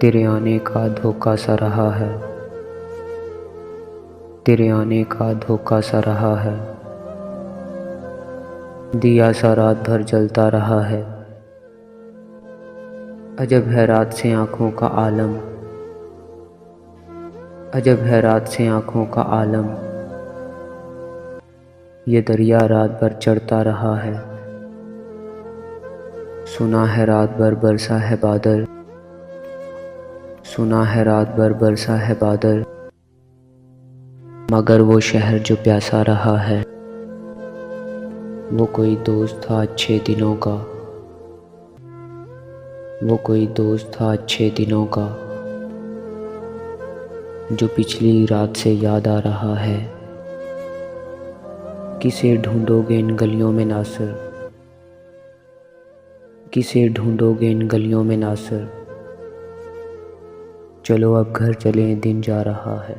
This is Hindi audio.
तेरे आने का धोखा सा रहा है, तेरे आने का धोखा सा रहा है। दिया सा रात भर जलता रहा है। अजब है रात से आँखों का आलम, अजब है रात से आँखों का आलम। ये दरिया रात भर चढ़ता रहा है। सुना है रात भर बरसा है बादल, सुना है रात भर बरसा है बादल। मगर वो शहर जो प्यासा रहा है, वो कोई दोस्त था अच्छे दिनों का, वो कोई दोस्त था अच्छे दिनों का, जो पिछली रात से याद आ रहा है। किसे ढूंढोगे इन गलियों में नासिर, किसे ढूंढोगे इन गलियों में नासिर। चलो अब घर चलें, दिन जा रहा है।